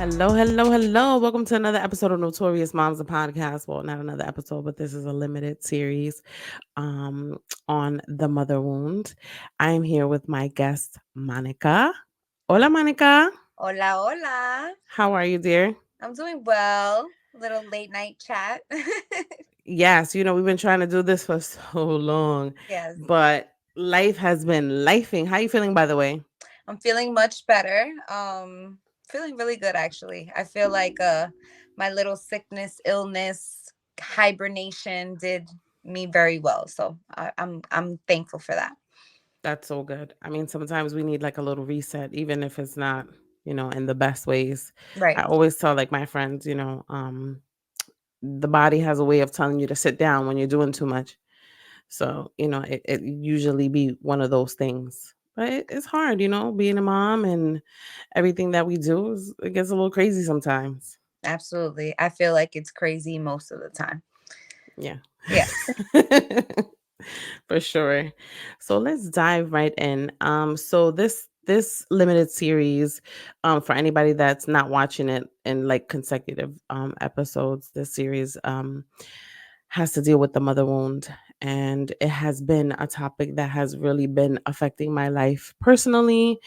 Hello, hello, hello. Welcome to another episode of Notorious Moms, the podcast. Well, not another episode, but this is a limited series um, on the mother wound. I am here with my guest, Monica. Hola, Monica. Hola, hola. How are you, dear? I'm doing well. Little late night chat. Yes, we've been trying to do this for so long, Yes, but life has been lifing. How you feeling, by the way? I'm feeling much better. Feeling really good actually. I feel like my little sickness, illness, hibernation did me very well. So I'm thankful for that. That's so good. I mean, sometimes we need like a little reset, even if it's not, in the best ways. I Right. always tell like my friends, the body has a way of telling you to sit down when you're doing too much. So, it usually be one of those things. But it's hard, being a mom and everything that we do it gets a little crazy sometimes. Absolutely. I feel like it's crazy most of the time. Yeah. Yes. For sure. So let's dive right in. So this limited series, for anybody that's not watching it in like consecutive episodes, this series has to deal with the mother wound. And it has been a topic that has really been affecting my life personally,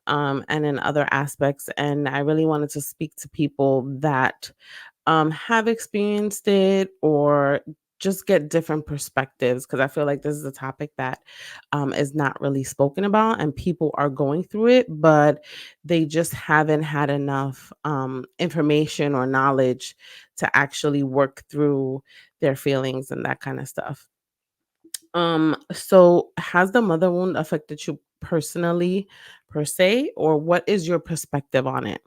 and in other aspects. And I really wanted to speak to people that have experienced it or just get different perspectives because I feel like this is a topic that is not really spoken about and people are going through it, but they just haven't had enough information or knowledge to actually work through their feelings and that kind of stuff. So has the mother wound affected you personally per se, or what is your perspective on it?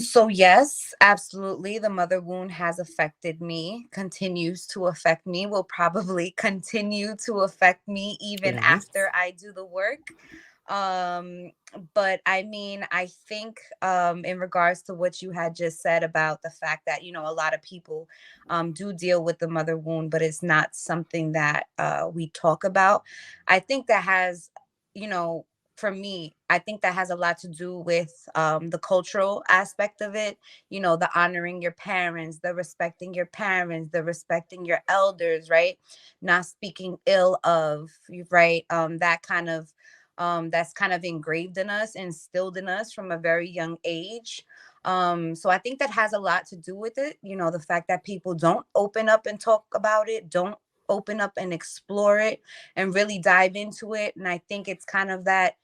So yes, absolutely. The mother wound has affected me, continues to affect me, will probably continue to affect me even Yes. after I do the work. Um, but I mean, I think in regards to what you had just said about the fact that, a lot of people do deal with the mother wound, but it's not something that we talk about. I think that has, you know, for me, I think that has a lot to do with the cultural aspect of it. The honoring your parents, the respecting your parents, the respecting your elders, right? Not speaking ill of you, right? That's kind of engraved in us, instilled in us from a very young age. So I think that has a lot to do with it. The fact that people don't open up and talk about it, don't open up and explore it and really dive into it. And I think it's kind of that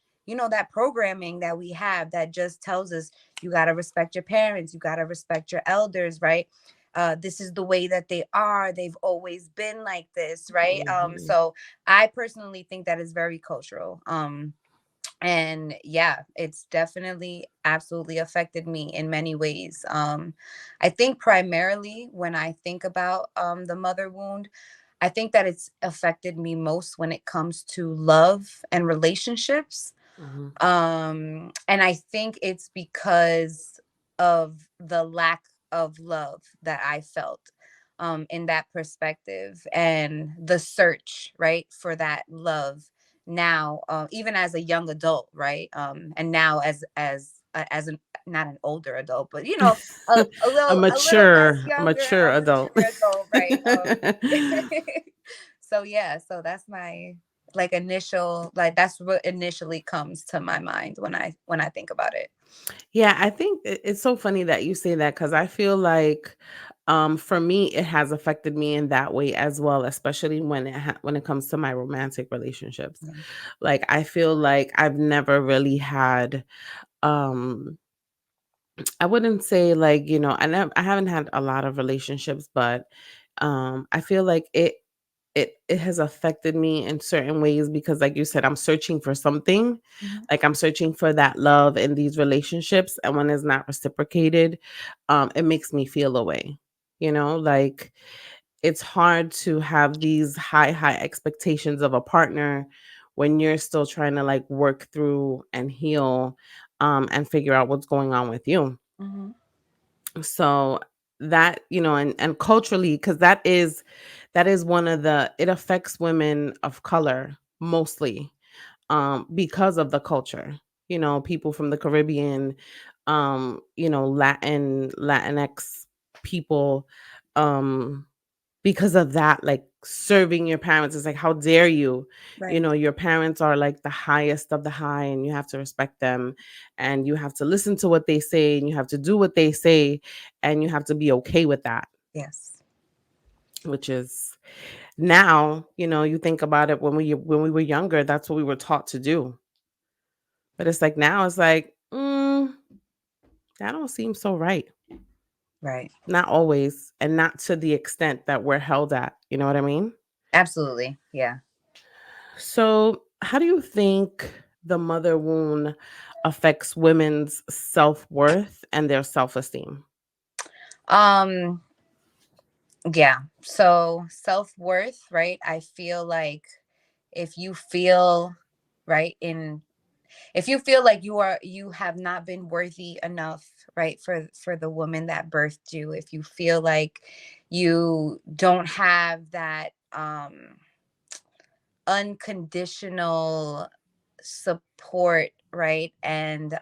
programming that we have that just tells us you got to respect your parents, you got to respect your elders, right? This is the way that they are, they've always been like this, right? Mhm. So I personally think that is very cultural. And yeah, it's definitely absolutely affected me in many ways. I think primarily when I think about the mother wound, I think that it's affected me most when it comes to love and relationships. Mhm. And I think it's because of the lack of love that I felt in that perspective and the search, right, for that love now, even as a young adult, right, and now as an not an older adult, but a little less A younger, mature a adult. mature adult, right? So yeah, so that's my like initial, like that's what initially comes to my mind when I think about it. Yeah, I think it's so funny that you say that because I feel like, for me, it has affected me in that way as well, especially when it comes to my romantic relationships. Mm. Like, I feel like I've never really had, um, I wouldn't say like, I haven't had a lot of relationships, but I feel like it has affected me in certain ways because like you said, I'm searching for something. Mhm. Like I'm searching for that love in these relationships, and when it's not reciprocated, it makes me feel away. Like it's hard to have these high expectations of a partner when you're still trying to like work through and heal, and figure out what's going on with you. Mhm. So that, and culturally, because that is one of the it affects women of color mostly, because of the culture. People from the Caribbean, Latinx people, um because of that, like serving your parents is like, how dare you? Right. Your parents are like the highest of the high, and you have to respect them, and you have to listen to what they say, and you have to do what they say, and you have to be okay with that, Yes. which is now, you think about it, when we were younger, that's what we were taught to do. But it's like now it's like, that don't seem so right. Right. Not always, and not to the extent that we're held at. You know what I mean? Absolutely. Yeah. So, how do you think the mother wound affects women's self worth and their self esteem? Um, yeah. So self-worth, right? I feel like if you feel right in if you feel like you have not been worthy enough, right, for the woman that birthed you, if you feel like you don't have that unconditional support, right, and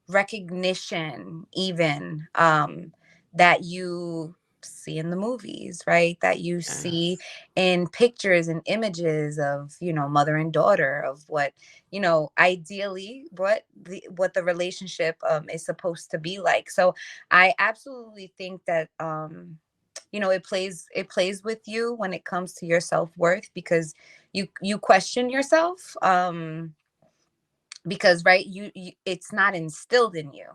recognition, even that you see in the movies, right, that you see Yes. in pictures and images of, mother and daughter, of what, ideally what the relationship is supposed to be like. So I absolutely think that it plays with you when it comes to your self-worth, because you question yourself, because right, you it's not instilled in you.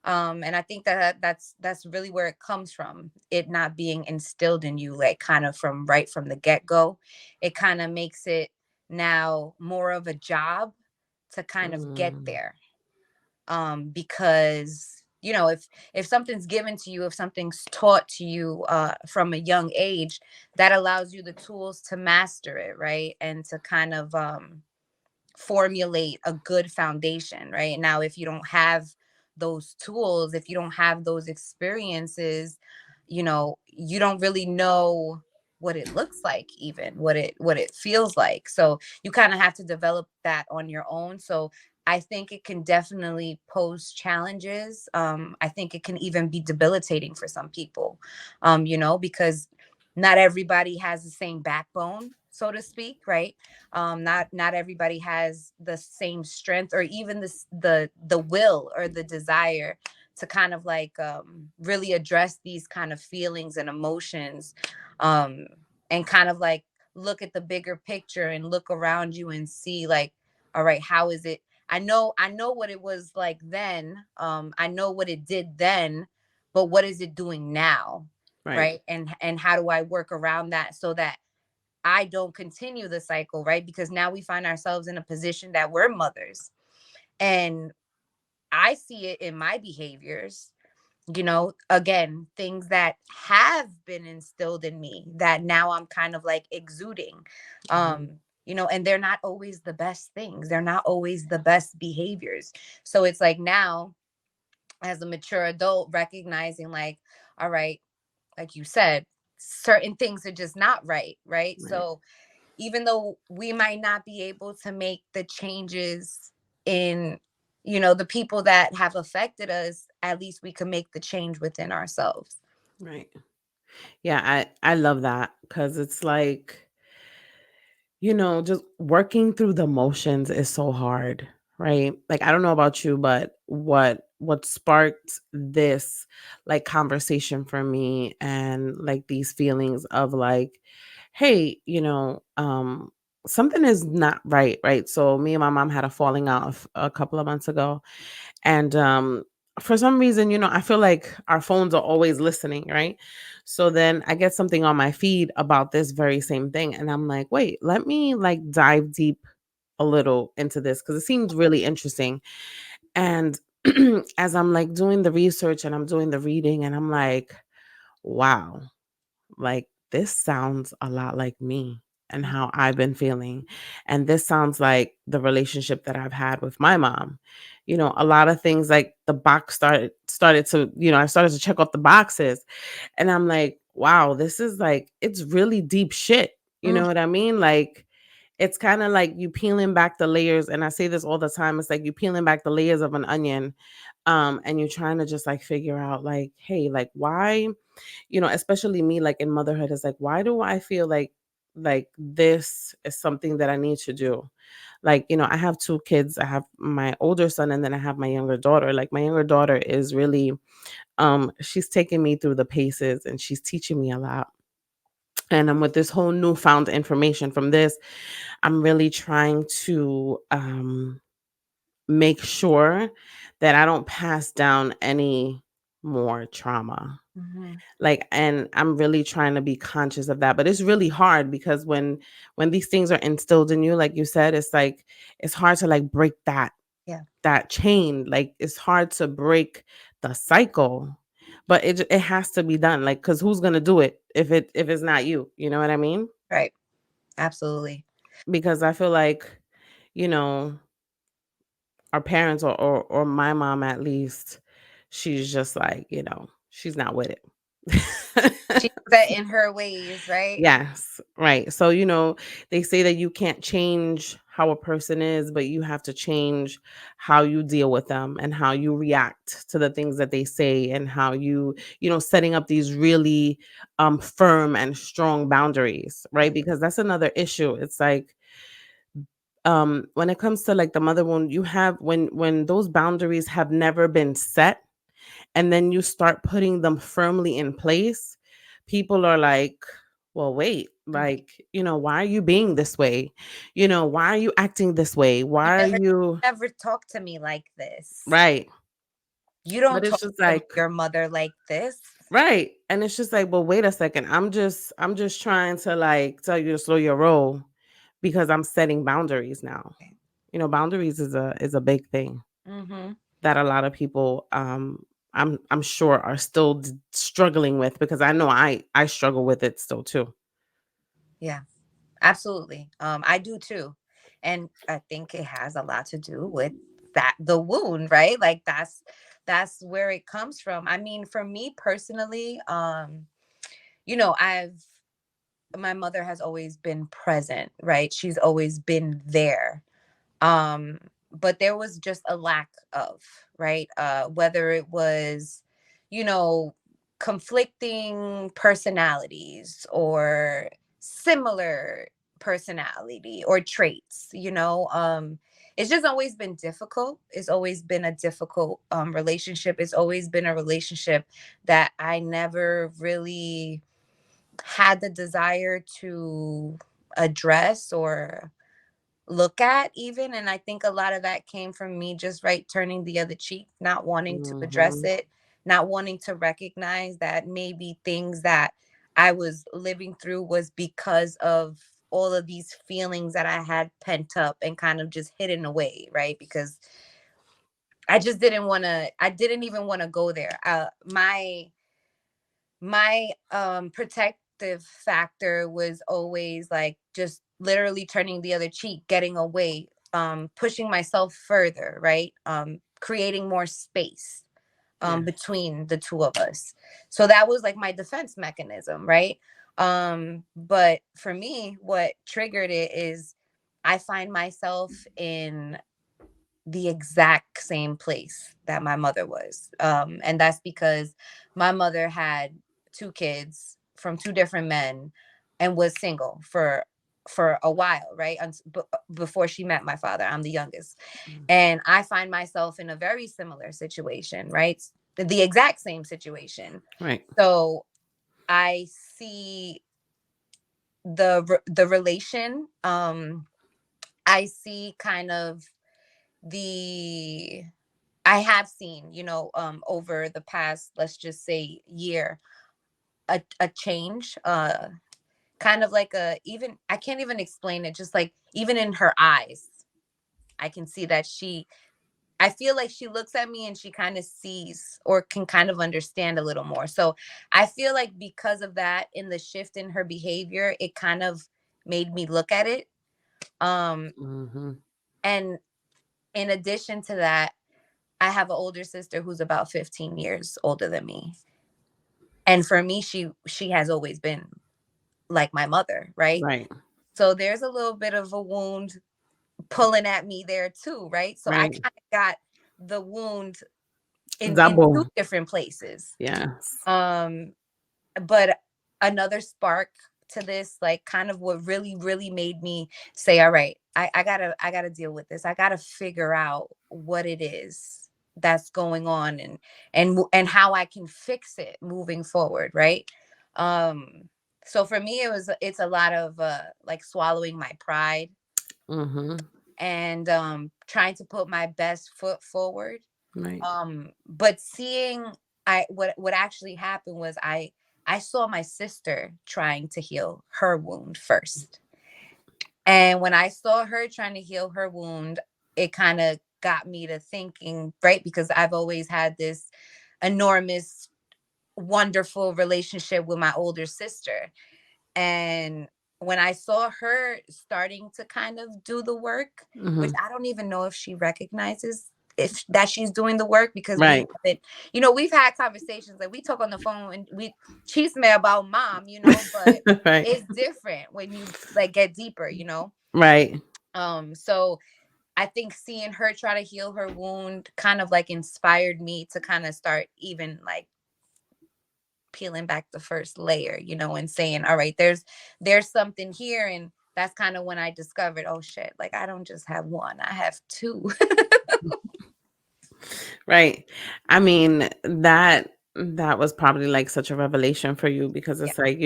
And I think that's really where it comes from, it not being instilled in you, like kind of from right from the get-go. It kind of makes it now more of a job to kind of get Mm, there, because if something's given to you, if something's taught to you from a young age, that allows you the tools to master it, right, and to kind of formulate a good foundation. Right now, if you don't have those tools, if you don't have those experiences, you don't really know what it looks like, even what it feels like. So you kind of have to develop that on your own. So I think it can definitely pose challenges. I think it can even be debilitating for some people, because not everybody has the same backbone, so to speak, right? Not everybody has the same strength, or even the will or the desire to kind of like really address these kind of feelings and emotions, um and kind of like look at the bigger picture and look around you and see, like, all right, how is it, I know what it was like then, I know what it did then, but what is it doing now, right. right? And how do I work around that so that I don't continue the cycle, right? Because now we find ourselves in a position that we're mothers. And I see it in my behaviors, again, things that have been instilled in me that now I'm kind of like exuding. Mhm. And they're not always the best things. They're not always the best behaviors. So it's like now, as a mature adult, recognizing, like, all right, like you said, certain things are just not right, right? Right. So even though we might not be able to make the changes in the people that have affected us, at least we can make the change within ourselves. Right. Yeah, I love that, cuz it's like, just working through the motions is so hard, right? Like, I don't know about you, but what sparked this like conversation for me, and like these feelings of like, hey, something is not right, right? So me and my mom had a falling out a couple of months ago, and for some reason, I feel like our phones are always listening, right? So then I get something on my feed about this very same thing, and I'm like, wait, let me like dive deep a little into this, because it seems really interesting. And as I'm like doing the research and I'm doing the reading, and I'm like, wow, like, this sounds a lot like me and Mm. how I've been feeling. And this sounds like the relationship that I've had with my mom. A lot of things, like the box started to, I started to check off the boxes, and I'm like, wow, this is like, it's really deep shit. You Mm. know what I mean? Like, it's kind of like you peeling back the layers, and I say this all the time. It's like you peeling back the layers of an onion, and you're trying to just like figure out like, hey, like why, especially me, like in motherhood, is like, why do I feel like this is something that I need to do? Like, I have two kids. I have my older son, and then I have my younger daughter. Like my younger daughter is really, she's taking me through the paces, and she's teaching me a lot. And I'm with this whole newfound information from this. I'm really trying to make sure that I don't pass down any more trauma. Mhm. Like, and I'm really trying to be conscious of that. But it's really hard because when these things are instilled in you, like you said, it's like it's hard to like break Yeah. that chain. Like it's hard to break the cycle. But it has to be done. Like, cause who's gonna do it if it's not you? You know what I mean? Right. Absolutely. Because I feel like, you know, our parents, or my mom at least, she's just like, she's not with it. She's set in her ways, right? Yes, right. So, they say that you can't change how a person is, but you have to change how you deal with them and how you react to the things that they say, and how setting up these really firm and strong boundaries, right? Because that's another issue. It's like, when it comes to like the mother wound, you have when those boundaries have never been set, and then you start putting them firmly in place, people are like, well, wait, Mhm. like, why are you being this way? Why are you acting this way? You Why are you never talk to me like this. right? You But don't it's talk just to like, your mother like this. right. And it's just like, well, wait a second. I'm just trying to like tell you to slow your roll because I'm setting boundaries now. Boundaries is a big thing Mhm. that a lot of people, I'm sure are still struggling with, because I know I struggle with it still too. Yeah. Absolutely. I do too. And I think it has a lot to do with that the wound, right? Like that's where it comes from. I mean, for me personally, I've my mother has always been present, right? She's always been there. Um, but there was just a lack of, right? Whether it was, you know, conflicting personalities or similar personality or traits, it's just always been difficult. It's always been a difficult relationship. It's always been a relationship that I never really had the desire to address or look at even. And I think a lot of that came from me just right turning the other cheek, not wanting to address Mhm. it, not wanting to recognize that maybe things that I was living through was because of all of these feelings that I had pent up and kind of just hidden away, right? Because I didn't even want to go there. My protective factor was always like just literally turning the other cheek, getting away, pushing myself further, right? Creating more space Yeah. between the two of us. So that was like my defense mechanism, right? But for me, what triggered it is I find myself in the exact same place that my mother was. And that's because my mother had two kids from two different men and was single for a while, right? Before she met my father. I'm the youngest. Mm. And I find myself in a very similar situation, right? The exact same situation. Right. So I see the relation. I see kind of the I have seen, over the past, let's just say, year, a change, kind of like even I can't even explain it, just like even in her eyes, I can see that I feel like she looks at me and she kind of sees or can kind of understand a little more. So I feel like because of that, in the shift in her behavior, it kind of made me look at it. Um, Mhm. and in addition to that, I have an older sister who's about 15 years older than me. And for me, she has always been like my mother, right? Right. So there's a little bit of a wound pulling at me there too, right? So I Right. kind of got the wound in two Double. different places. Yes. Um, but another spark to this, like kind of what really made me say, all right, I gotta deal with this. I gotta figure out what it is that's going on, and how I can fix it moving forward, right? um so for me it's a lot of like swallowing my pride, Mhm. and trying to put my best foot forward. Right. But seeing, I what actually happened was I saw my sister trying to heal her wound first. And when I saw her trying to heal her wound, it kind of got me to thinking, right? Because I've always had this enormous, wonderful relationship with my older sister. And when I saw her starting to kind of do the work, which Mhm. I don't even know if she recognizes if that she's doing the work, because we Right. haven't, we've had conversations, like we talk on the phone and we cheese me about mom, but Right. it's different when you like get deeper. Right. So I think seeing her try to heal her wound kind of like inspired me to kind of start even like peeling back the first layer, and saying, all right, there's something here. And that's kind of when I discovered, oh shit, like I don't just have one, I have two. Right. I mean, that was probably like such a revelation for you because Yeah. it's like,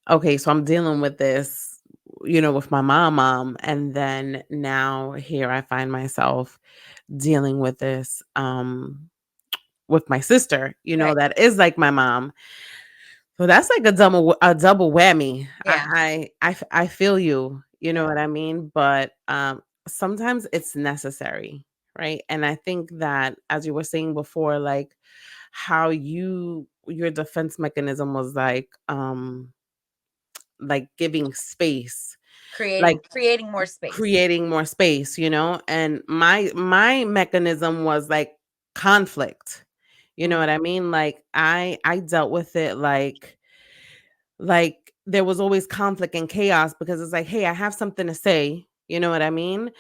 okay, so I'm dealing with this, with my mom, and then now here I find myself dealing with this with my sister, Right. that is like my mom. So that's like a double whammy. Yeah. I feel you, you know Yeah. what I mean? But sometimes it's necessary, right? And I think that as you were saying before, like how your defense mechanism was like giving space, like Creating more space. creating more space, and my mechanism was like conflict. You know Mm. what I mean? Like I dealt with it like there was always conflict and chaos because it's like, hey, I have something to say, you know what I mean?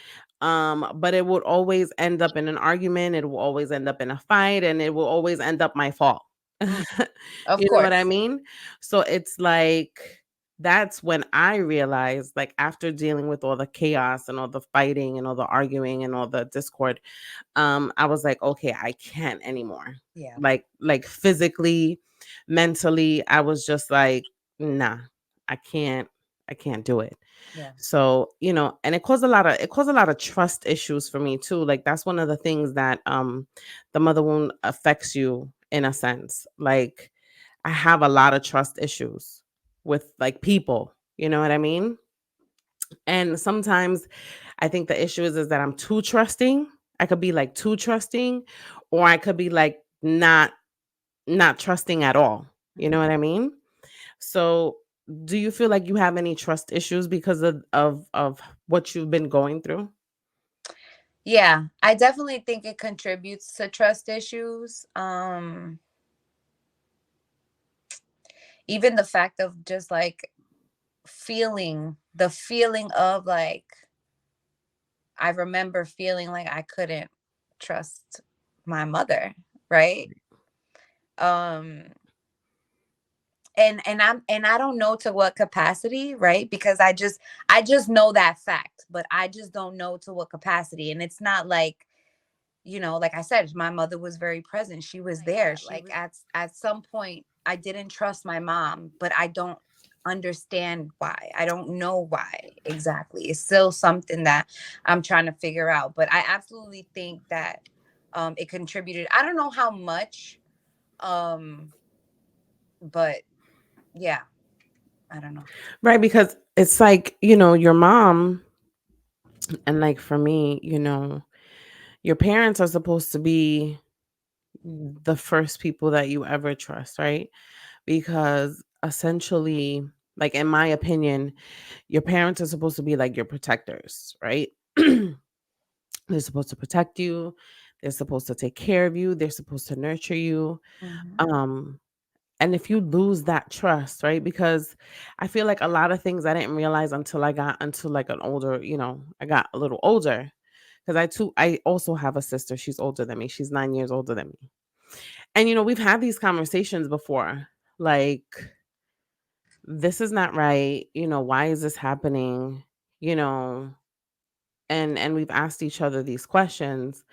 But it would always end up in an argument, it will always end up in a fight, and it will always end up my fault. Mm. Of You know what I course. mean? So it's like that's when I realized, like after dealing with all the chaos and all the fighting and all the arguing and all the discord, I was like, okay, I can't anymore. Yeah. Like physically, mentally, I was just like, nah, I can't, I can't do it. Yeah. So, and it caused a lot of trust issues for me too. Like that's one of the things that the mother wound affects you in a sense. Like I have a lot of trust issues with like people, you know what I mean? And sometimes I think the issue is that I'm too trusting. I could be like too trusting, or I could be like not trusting at all. You Mhm. know what I mean? So, do you feel like you have any trust issues because of what you've been going through? Yeah, I definitely think it contributes to trust issues. Even the fact of just like feeling the feeling of like, I remember feeling like I couldn't trust my mother, right? Um and I don't know to what capacity, right? Because I just know that fact, but I just don't know to what capacity. And it's not like, like I said, my mother was very present. She was there. Like at some point I didn't trust my mom, but I don't understand why. I don't know why exactly. It's still something that I'm trying to figure out, but I absolutely think that it contributed. I don't know how much, um but yeah, I don't know. Right, because it's like, your mom, and like for me, your parents are supposed to be the first people that you ever trust, right? Because essentially, like in my opinion, your parents are supposed to be like your protectors, right? They're supposed to protect you. They're supposed to take care of you. They're supposed to nurture you. Mhm. Um, And if you lose that trust, right? Because I feel like a lot of things I didn't realize until I got until like an older, I got a little older. Because I also have a sister. She's older than me. She's 9 years older than me. And we've had these conversations before. Like, this is not right. Why is this happening? You know, and we've asked each other these questions.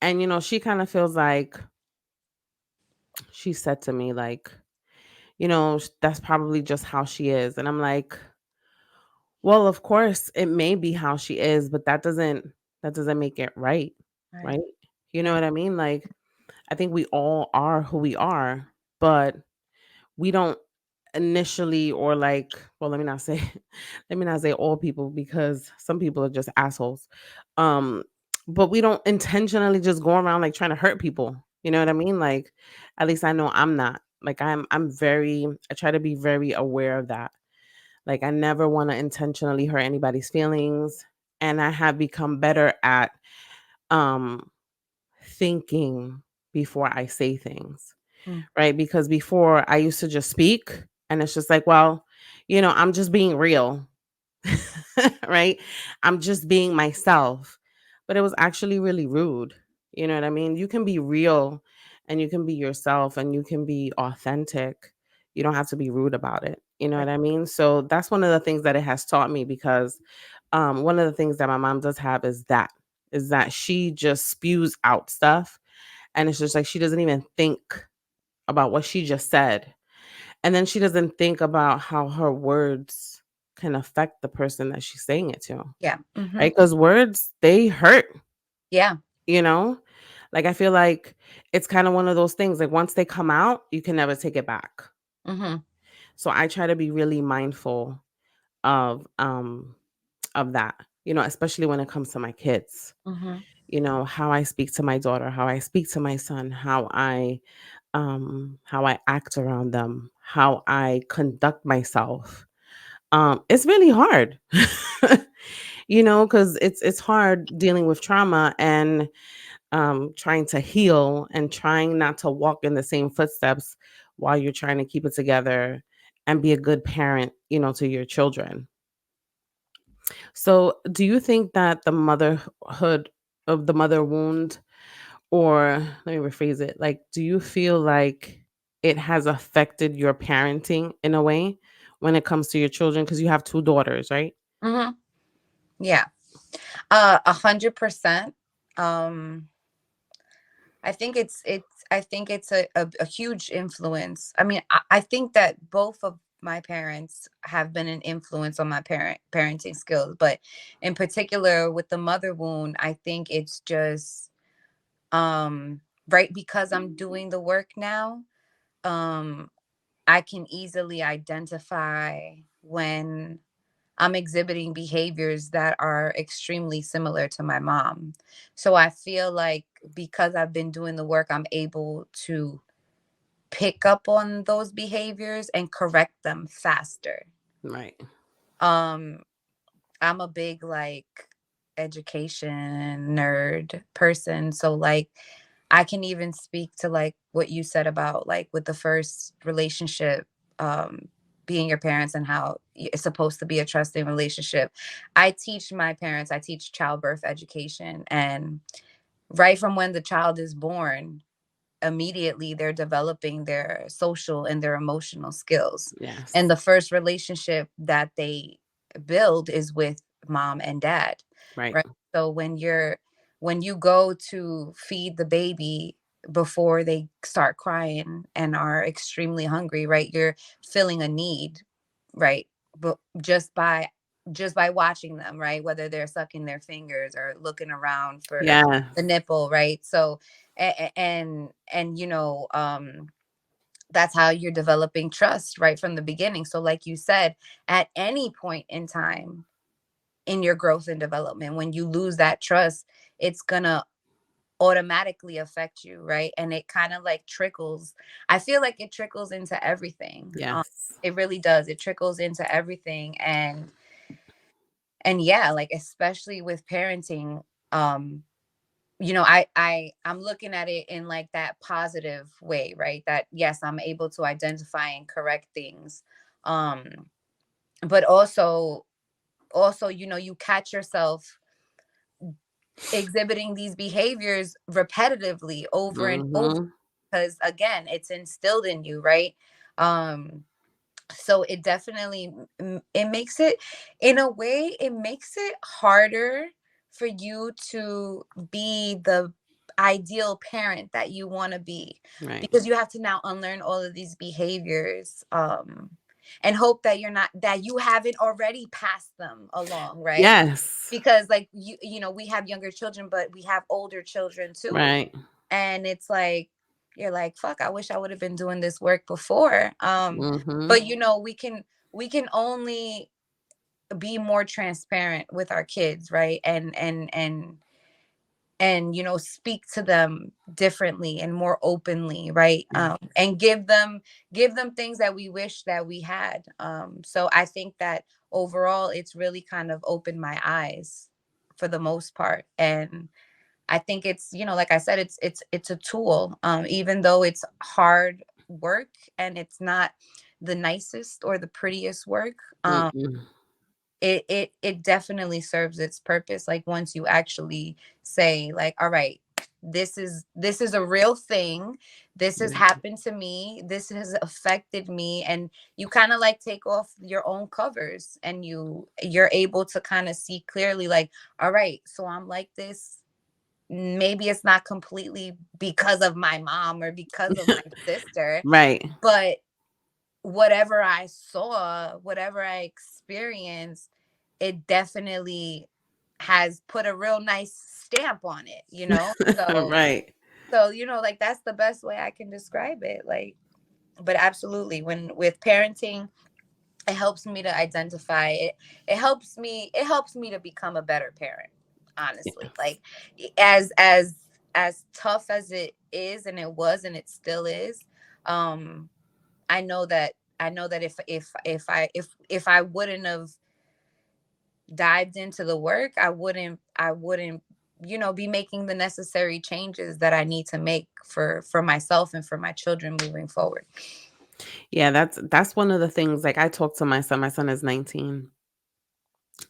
And she kind of feels like she said to me, like, that's probably just how she is. And I'm like, well, of course it may be how she is, but that doesn't make it right. Right. Right? You know what I mean? Like, I think we all are who we are, but we don't initially, or like, well, let me not say let me not say all people, because some people are just assholes. um but we don't intentionally just go around like trying to hurt people. You know what I mean? Like, at least I know I'm not. Like, I try to be very aware of that. Like, I never want to intentionally hurt anybody's feelings, and I have become better at um thinking before I say things, Mm. right? Because before I used to just speak, and it's just like, well, I'm just being real, right? I'm just being myself. But it was actually really rude. You know what I mean? You can be real and you can be yourself and you can be authentic. You don't have to be rude about it. You know Right. what I mean? So that's one of the things that it has taught me, because one of the things that my mom does have is that she just spews out stuff, and it's just like she doesn't even think about what she just said. And then she doesn't think about how her words can affect the person that she's saying it to, Yeah. Hmm. right? Because words, they hurt, Yeah. you know? Like, I feel like it's kind of one of those things. Like, once they come out, you can never take it back. Hmm. So I try to be really mindful of that, especially when it comes to my kids. Hmm. How I speak to my daughter, how I speak to my son, how I act around them, how I conduct myself. It's really hard. Because it's hard dealing with trauma, and trying to heal and trying not to walk in the same footsteps while you're trying to keep it together and be a good parent, to your children. So, do you think that the motherhood of the mother wound, or let me rephrase it, like, do you feel like it has affected your parenting in a way when it comes to your children? Because you have two daughters, right? Hmm. Yeah. 100%. Um, I think it's a huge influence. I mean, I think that both of my parents have been an influence on my parenting skills, but in particular with the mother wound, I think it's just right because I'm doing the work now. Um, I can easily identify when I'm exhibiting behaviors that are extremely similar to my mom. So I feel like because I've been doing the work, I'm able to pick up on those behaviors and correct them faster. Right. Um, I'm a big like education nerd person. So like I can even speak to like what you said about like with the first relationship, um being your parents and how it's supposed to be a trusting relationship. I teach childbirth education, and right from when the child is born, immediately they're developing their social and their emotional skills. And Yes. the first relationship that they build is with mom and dad, Right. right? So when you go to feed the baby before they start crying and are extremely hungry, right? You're filling a need, right? But just by watching them, right? Whether they're sucking their fingers or looking around for the Yes. nipple, right? So and that's how you're developing trust right from the beginning. So like you said, at any point in time in your growth and development, when you lose that trust, it's gonna automatically affect you, right? And it kind of like trickles. I feel like it trickles into everything. Yes. It really does. It trickles into everything. And yeah, like especially with parenting, um I'm looking at it in like that positive way, right? That yes, I'm able to identify and correct things. Um, but also, you catch yourself exhibiting these behaviors repetitively over and over, Mhm. because again, it's instilled in you, right? Um, so it definitely it makes it, in a way, it makes it harder for you to be the ideal parent that you want to be, Right. because you have to now unlearn all of these behaviors, and hope that you haven't already passed them along, right? Yes. Because like we have younger children, but we have older children too, Right. and it's like, you're like, fuck, I wish I would have been doing this work before. Mhm. But we can only be more transparent with our kids, right? And speak to them differently and more openly, right? Yeah. And give them things that we wish that we had. So I think that overall it's really kind of opened my eyes for the most part. And I think it's, like I said, it's a tool. Even though it's hard work and it's not the nicest or the prettiest work, Mm-mm. it definitely serves its purpose. Like once you actually say, like, all right, this is a real thing. This has Yeah. happened to me. This has affected me, and you kind of like take off your own covers, and you're able to kind of see clearly, like, all right, so I'm like this. Maybe it's not completely because of my mom or because of my sister, Right. but whatever I saw, whatever I experienced, it definitely has put a real nice stamp on it. Right. So like that's the best way I can describe it. Like, but absolutely, when with parenting, it helps me to identify it. It helps me to become a better parent, honestly. Yes. Like, as tough as it is, and it was, and it still is, um I know that if I wouldn't have dived into the work, I wouldn't be making the necessary changes that I need to make for myself and for my children moving forward. Yeah, that's one of the things, like, I talk to my son. My son is 19.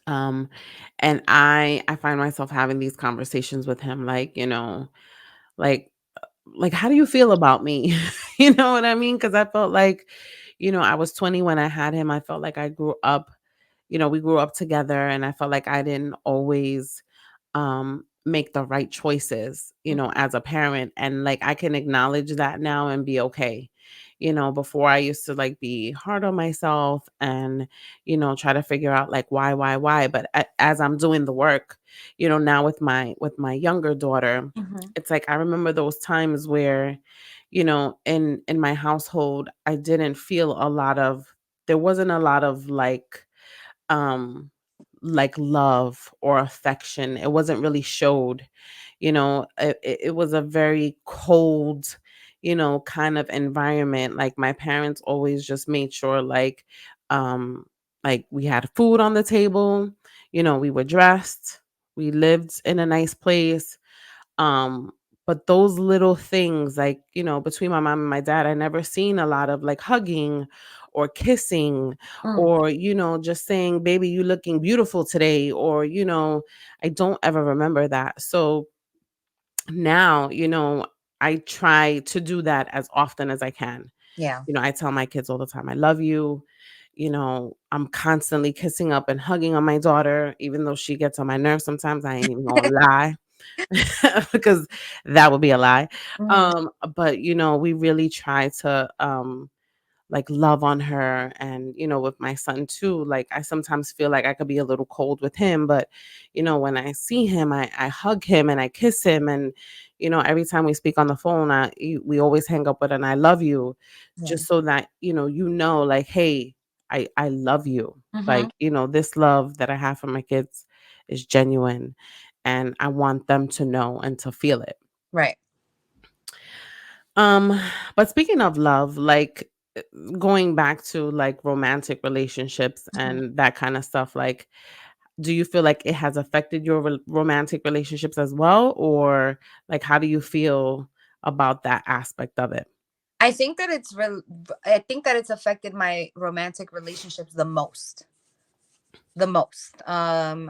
Um, and I find myself having these conversations with him, like, like how do you feel about me? You know what I mean? Because I felt like, I was 20 when I had him. I felt like I grew up, we grew up together, and I felt like I didn't always make the right choices, as a parent. And like I can acknowledge that now and be okay. Before I used to like be hard on myself and, try to figure out like why. But as I'm doing the work, now with my younger daughter, Mhm. it's like I remember those times where, in my household, I didn't feel a lot of there wasn't a lot of um love or affection. It wasn't really showed. It was a very cold, kind of environment. Like my parents always just made sure um like we had food on the table, we were dressed, we lived in a nice place. um, but those little things, like, between my mom and my dad, I never seen a lot of like hugging or kissing, Mm, or, just saying, baby, you looking beautiful today, or, I don't ever remember that. So now, I try to do that as often as I can. yeah. I tell my kids all the time, I love you. I'm constantly kissing up and hugging on my daughter, even though she gets on my nerves sometimes. I ain't even gonna lie. Because that would be a lie. Mhm. But we really try to like love on her. And with my son too, like I sometimes feel like I could be a little cold with him, but when I see him, I hug him and I kiss him. And every time we speak on the phone, we always hang up with an I love you, Yeah. just so that like, hey, I love you. Mhm. Like, this love that I have for my kids is genuine, and I want them to know and to feel it. Right. Um, but speaking of love, like going back to like romantic relationships Mhm. and that kind of stuff, like do you feel like it has affected your romantic relationships as well, or like how do you feel about that aspect of it? I think that I think that it's affected my romantic relationships the most. The most. I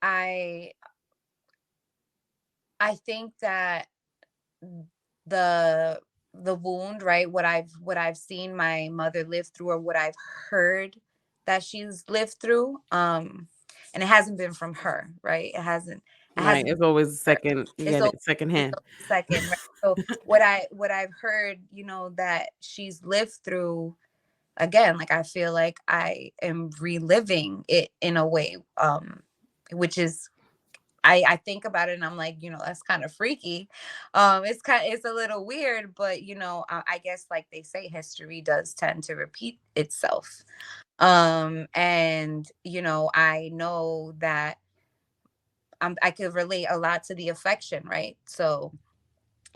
I I think that the the wound, right? What I've seen my mother live through, or what I've heard that she's lived through, and it hasn't been from her, right? It Right. hasn't It's always been her. second, you It's get always, it it's secondhand. always second, right? So what I've heard, that she's lived through, again, like, I feel like I am reliving it in a way, which is, I think about it and I'm like, that's kind of freaky. It's a little weird, but I guess, like they say, history does tend to repeat itself. And I know that I could relate a lot to the affection, right? So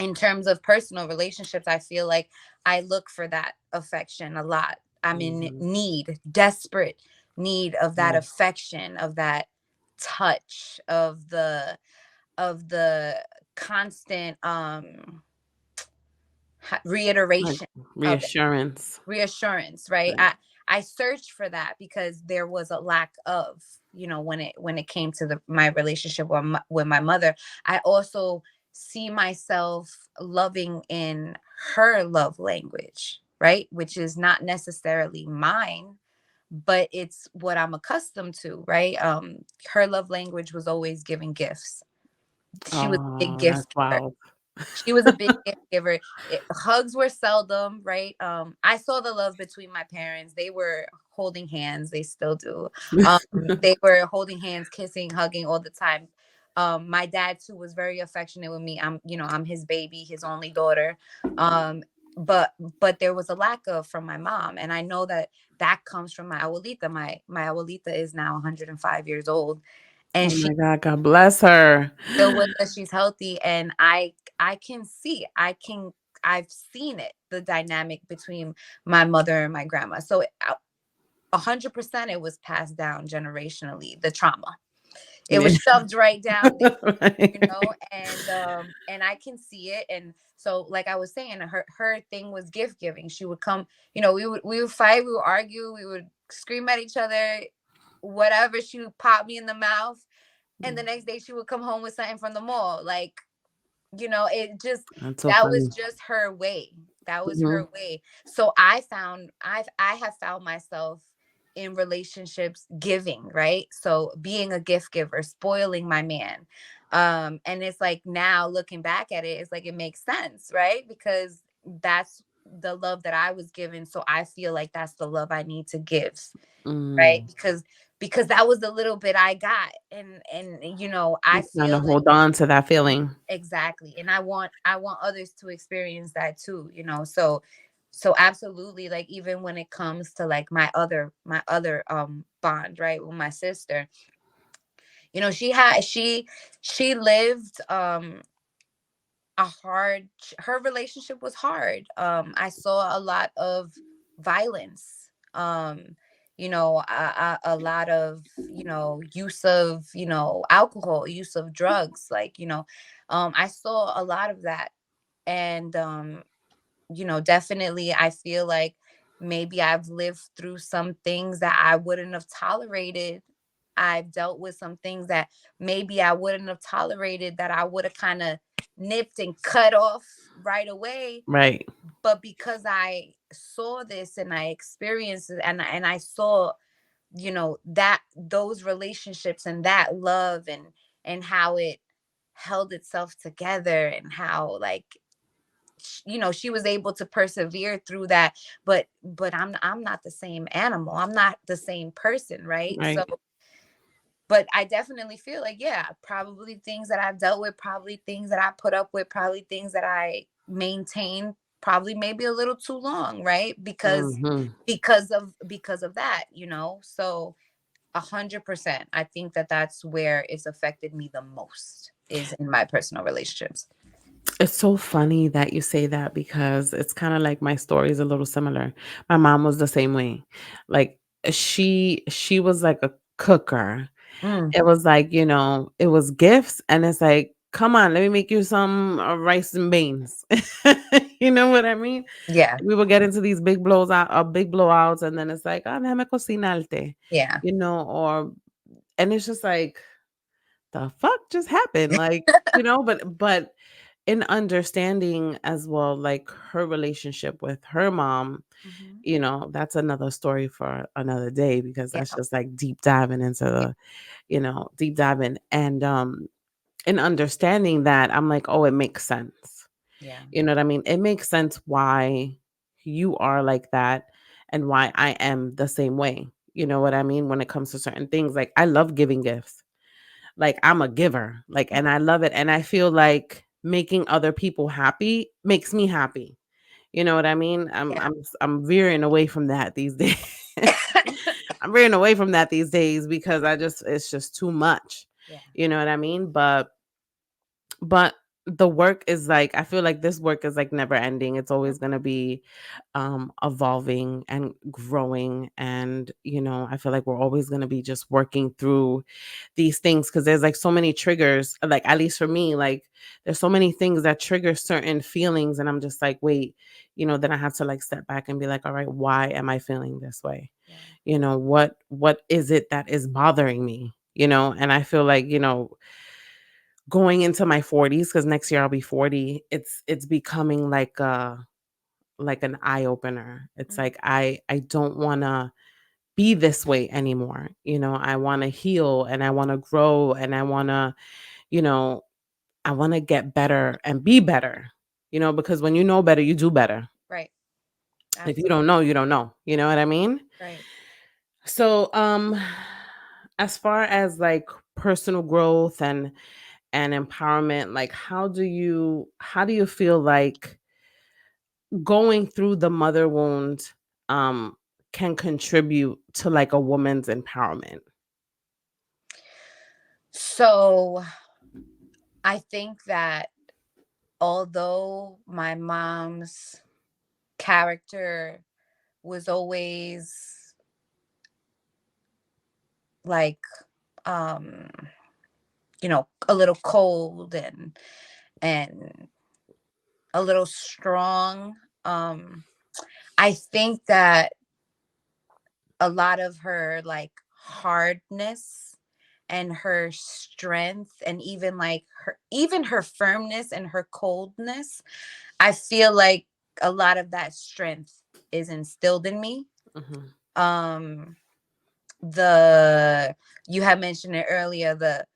in terms of personal relationships, I feel like I look for that affection a lot. I'm in Mhm. need, desperate need of that Yeah. affection, of that touch, of the constant Like reiteration of it, reassurance. reassurance, right? Right. I searched for that because there was a lack of, when it came to my relationship with my mother. I also see myself loving in her love language, right? Which is not necessarily mine, but it's what I'm accustomed to, right? Her love language was always giving gifts. She was a big Oh, gift that's giver. wild. She was a big gift giver. Hugs were seldom, right? I saw the love between my parents. They were holding hands. They still do. Um, they were holding hands, kissing, hugging all the time. My dad too was very affectionate with me. I'm his baby, his only daughter. Um, but there was a lack of from my mom, and I know that that comes from my abuelita. My abuelita is now 105 years old, and Oh she my God, God bless her. still with us. She's healthy, and I can see, I've seen it, the dynamic between my mother and my grandma. So 100% it was passed down generationally, the trauma. It Yeah. was shoved right down there, Right. and I can see it. And so, like I was saying, her thing was gift giving. She would come, we would fight, we would argue, we would scream at each other, whatever. She would pop me in the mouth, and the next day she would come home with something from the mall. Like, it just, That's so that was funny. just her way. That was her Mhm. way. So I have found myself in relationships giving, right? So being a gift giver, spoiling my man. And it's like, now looking back at it, it's like, it makes sense, right? Because that's the love that I was given. So I feel like that's the love I need to give, right? Mm. Because that was the little bit I got. And I You're trying to feel like, hold on to that feeling. exactly. And I want others to experience that too, so absolutely, like, even when it comes to, like, my other bond, right, with my sister, she lived a hard her relationship was hard. I saw a lot of violence, a lot of, use of, alcohol, use of drugs, like, I saw a lot of that. And definitely, I feel like maybe I've lived through some things that I wouldn't have tolerated. I've dealt with some things that maybe I wouldn't have tolerated, that I would have kind of nipped and cut off right away. Right. But because I saw this and I experienced it, and I saw, that those relationships and that love, and how it held itself together, and how, like, she was able to persevere through that. But I'm not the same animal, I'm not the same person, right? So, Right. but I definitely feel like, yeah, probably things that I've dealt with, probably things that I put up with, probably things that I maintain, probably maybe a little too long, right? because Mhm. because of that, so 100%, I think that that's where it's affected me the most, is in my personal relationships. It's so funny that you say that because it's kinda like my story is a little similar. My mom was the same way. Like, she was like a cooker. Mm, It was like, it was gifts, and it's like, "Come on, let me make you some, rice and beans." You know what I mean? yeah, We would get into these big blowouts, and then it's like, "Ah, déjame cocinarte," yeah, or and it's just like, "The fuck just happened?" Like, but in understanding as well, like, her relationship with her mom, mhm, that's another story for another day because yeah, that's just, like, deep diving into deep diving, and, in understanding that, I'm like, "Oh, it makes sense." yeah, You know what I mean? It makes sense why you are like that and why I am the same way. You know what I mean? When it comes to certain things, like, I love giving gifts. Like, I'm a giver, like, and I love it, and I feel like making other people happy makes me happy. You know what I mean? I'm yeah, I'm s I'm veering away from that these days. I'm veering away from that these days because it's just too much. yeah, You know what I mean? But the work is like, I feel like this work is like never ending. It's always going to be evolving and growing, and I feel like we're always going to be just working through these things because there's like so many triggers, like at least for me, like there's so many things that trigger certain feelings, and I'm just like, wait, then I have to like step back and be like, all right, why am I feeling this way? yeah, What is it that is bothering me? And I feel like, going into my 40s, because next year I'll be 40, it's becoming like an eye opener. It's mhm, like I don't want to be this way anymore. I want to heal, and I want to grow, and you know I want to get better and be better. Because when you know better, you do better. right, If you absolutely, don't know, you don't know. You know what I mean? right. So as far as like personal growth and empowerment, like how do you feel like going through the mother wound um can contribute to like a woman's empowerment? So I think that although my mom's character was always like, um a little cold and a little strong, um I think that a lot of her like hardness and her strength, and even her firmness and her coldness, I feel like a lot of that strength is instilled in me. Mhm. um the You had mentioned it earlier, the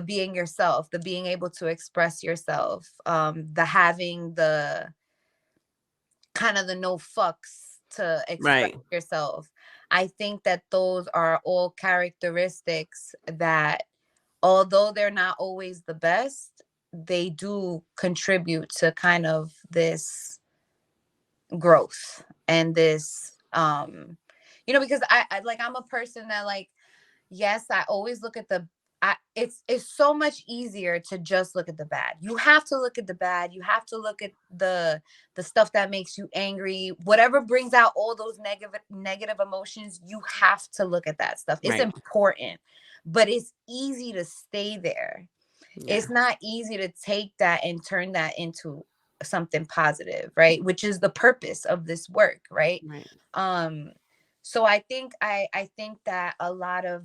being yourself, the being able to express yourself, the having the kind of the no fucks to express Right. yourself. I think that those are all characteristics that, although they're not always the best, they do contribute to kind of this growth and this, because I like, I'm a person that, like, yes, I always look at it's so much easier to just look at the bad. You have to look at the bad. You have to look at the stuff that makes you angry. Whatever brings out all those negative emotions, you have to look at that stuff. It's Right. important. But it's easy to stay there. Yeah. It's not easy to take that and turn that into something positive, right? Which is the purpose of this work, right? Right. um so I think that a lot of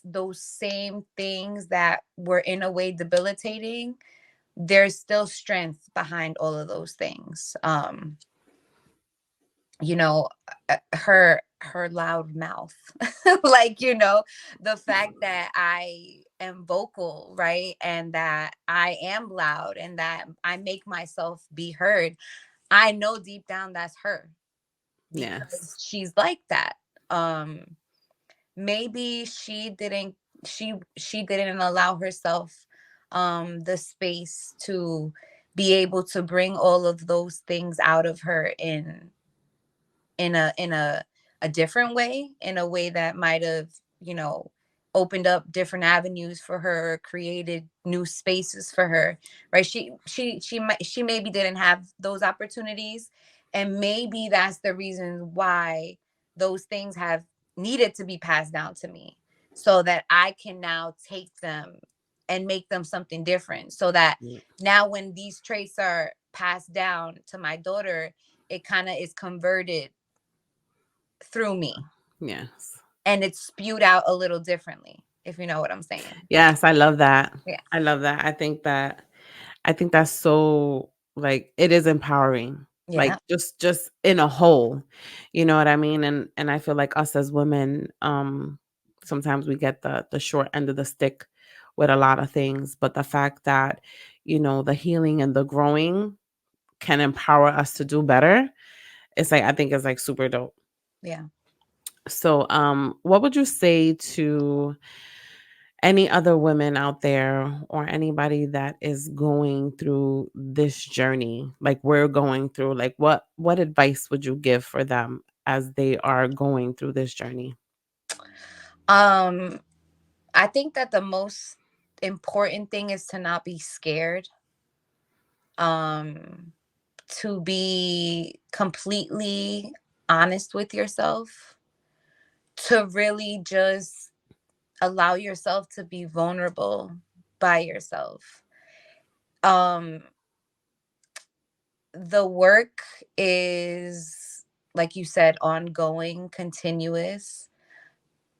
those same things that were in a way debilitating, there's still strength behind all of those things. You know her loud mouth, like, the fact that I am vocal, right, and that I am loud and that I make myself be heard. I know deep down that's her, because Yes. she's like that. um Maybe she didn't allow herself the space to be able to bring all of those things out of her in a different way, in a way that might have, you know opened up different avenues for her, created new spaces for her, right? She maybe didn't have those opportunities, and maybe that's the reason why those things have needed to be passed down to me, so that I can now take them and make them something different. So that Mm, now when these traits are passed down to my daughter, it kind of is converted through me yes. and it's spewed out a little differently, if you know what I'm saying. Yes, I love that. Yeah. I love that. I think that's so, like, it is empowering. Like, Yeah. just in a whole, you know what I mean? And I feel like us as women, sometimes we get the short end of the stick with a lot of things, but the fact that, the healing and the growing can empower us to do better, it's like, I think it's like super dope. Yeah. So, what would you say to any other women out there or anybody that is going through this journey like we're going through, like what advice would you give for them as they are going through this journey? Um, I think that the most important thing is to not be scared. Um, to be completely honest with yourself, to really just allow yourself to be vulnerable by yourself. Um, the work is, like you said, ongoing, continuous,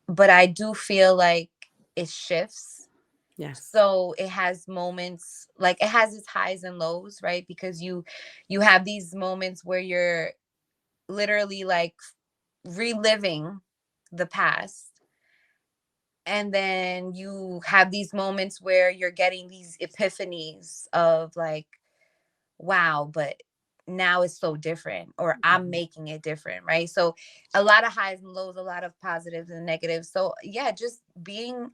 but I do feel like it shifts. Yes. So it has moments, like it has its highs and lows, right? Because you have these moments where you're literally like reliving the past, and then you have these moments where you're getting these epiphanies of like, wow, but now it's so different, or I'm Mhm. making it different, right? So a lot of highs and lows, a lot of positives and negatives. So yeah, just being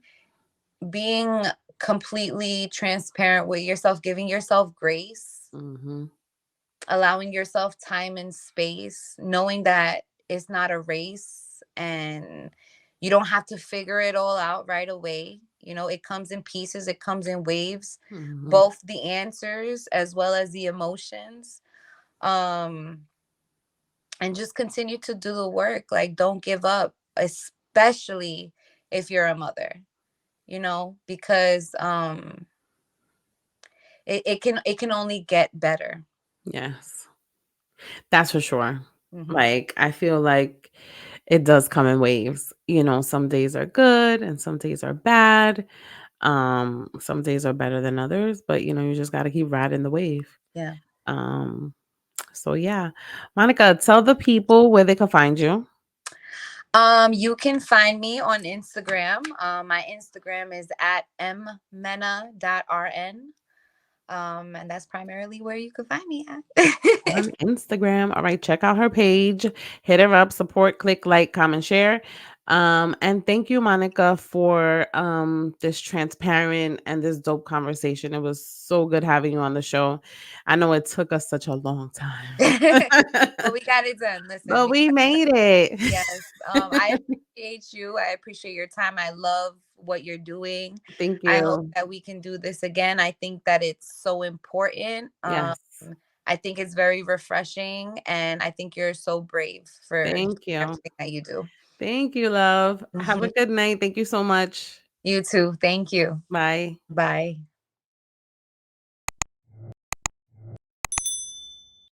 completely transparent with yourself, giving yourself grace, Mhm. allowing yourself time and space, knowing that it's not a race and you don't have to figure it all out right away. You know, it comes in pieces, it comes in waves, Mhm. both the answers as well as the emotions. Um, and just continue to do the work. Like, don't give up, especially if you're a mother, because it can only get better. Yes, that's for sure. Hmm. Like, I feel like it does come in waves. Some days are good and some days are bad. Some days are better than others, but you just got to keep riding the wave. Yeah. um So yeah. Monica, tell the people where they can find you. You can find me on Instagram. My Instagram is at mmena.rn. And that's primarily where you can find me at. On Instagram. All right, check out her page. Hit her up, support, click, like, comment, share. And thank you, Monica, for this transparent and this dope conversation. It was so good having you on the show. I know it took us such a long time. But we got it done. Listen, But we made it. yes. I appreciate you. I appreciate your time. I love what you're doing. Thank I hope you. that we can do this again. I think that it's so important. Yes. I think it's very refreshing, and I think you're so brave for doing Thank you. everything that you do. Thank you, love. Have a Mhm. good night. Thank you so much. You too. Thank you. Bye. Bye.